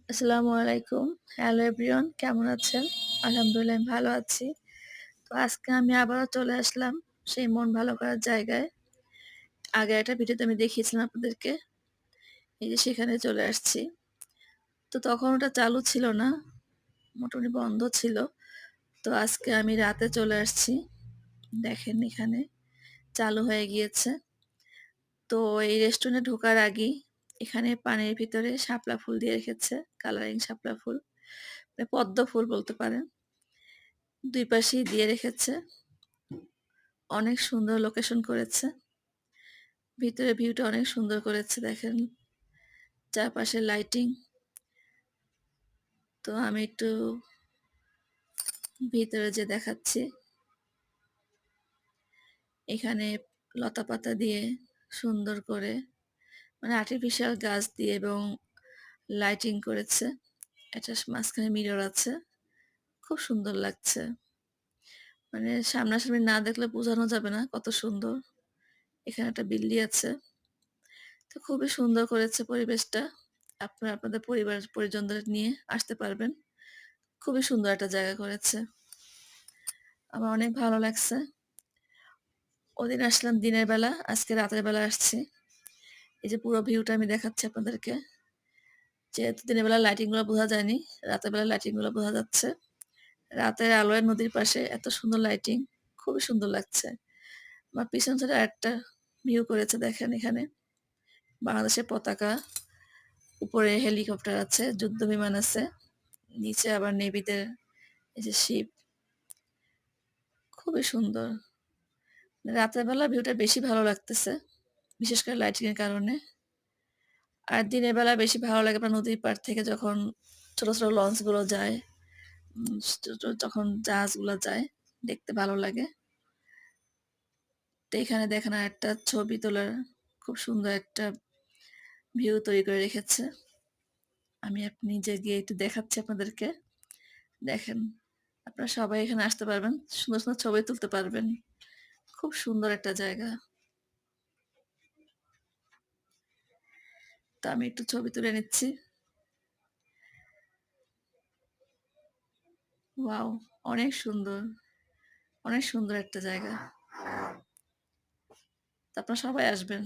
আসসালামু আলাইকুম। Hello everyone, কেমন আছেন? আলহামদুলিল্লাহ আমি ভালো আছি। তো আজকে আমি আবারও চলে আসলাম সেই মন ভালো করার জায়গায়। আগে একটা ভিডিওতে আমি দেখিয়েছিলাম আপনাদেরকে। এই যে সেখানে চলে আসছি। তো তখন ওটা চালু ছিল না। মোটামুটি বন্ধ ছিল। তো আজকে আমি রাতে চলে আসছি। দেখেন এখানে চালু হয়ে গিয়েছে। তো এই রেস্টুরেন্টে ঢোকার আগেই এখানে পানির ভিতরে শাপলা ফুল দিয়ে রেখেছে। কালারিং শাপলা ফুল। মানে পদ্ম ফুল বলতে পারেন। ২ পাশেই দিয়ে রেখেছে। অনেক সুন্দর লোকেশন করেছে। ভিতরে ভিউটা অনেক সুন্দর করেছে দেখেন। চারপাশে লাইটিং। তো আমি একটু ভিতরে যেয়ে দেখাচ্ছি। এখানে লতাপাতা দিয়ে সুন্দর করে মানে আর্টিফিশিয়াল গাছ দিয়ে এবং লাইটিং করেছে। এটার মাঝখানে মিরর আছে। খুব সুন্দর লাগছে। মানে সামনাসামনি না দেখলে বোঝানো যাবে না কত সুন্দর। এখানে একটা বিল্লি আছে। তো খুবই সুন্দর করেছে পরিবেশটা। আপনারা আপনাদের পরিজনদের নিয়ে আসতে পারবেন। খুবই সুন্দর একটা জায়গা করেছে। আমার অনেক ভালো লাগছে। ওদিন আসলাম দিনের বেলা, আজকে রাতের বেলা আসছি। এই যে পুরো ভিউটা আমি দেখাচ্ছি আপনাদেরকে। যেহেতু দিনের বেলা লাইটিং গুলো বোঝা যায়নি, রাতের বেলা লাইটিং গুলো বোঝা যাচ্ছে। রাতের আলোয় নদীর পাশে এত সুন্দর লাইটিং, খুবই সুন্দর লাগছে। আমার পিছন সাইডে আরেকটা ভিউ করেছে দেখেন এখানে। বাংলাদেশের পতাকা, উপরে হেলিকপ্টার আছে, যুদ্ধ বিমান আছে। নিচে আবার নেভিদের এই যে শিপ, খুবই সুন্দর। রাতের বেলা ভিউটা বেশি ভালো লাগতেছে, বিশেষ করে লাইটিং এর কারণে। আর দিনের বেলা বেশি ভালো লাগে আপনার নদীর পাড় থেকে যখন ছোট, ছোট লঞ্চ গুলো যায়, যখন জাহাজগুলো যায়, দেখতে ভালো লাগে। তো এখানে দেখেন আরেকটা ছবি তোলার খুব সুন্দর একটা ভিউ তৈরি করে রেখেছে। আমি নিজে গিয়ে একটু দেখাচ্ছি আপনাদেরকে। দেখেন, আপনারা সবাই এখানে আসতে পারবেন। সুন্দর, সুন্দর ছবি তুলতে পারবেন। খুব সুন্দর একটা জায়গা। তো আমি একটু ছবি তুলে নিচ্ছি। ওয়াও! অনেক সুন্দর। অনেক সুন্দর একটা জায়গা। তো আপনারা সবাই আসবেন।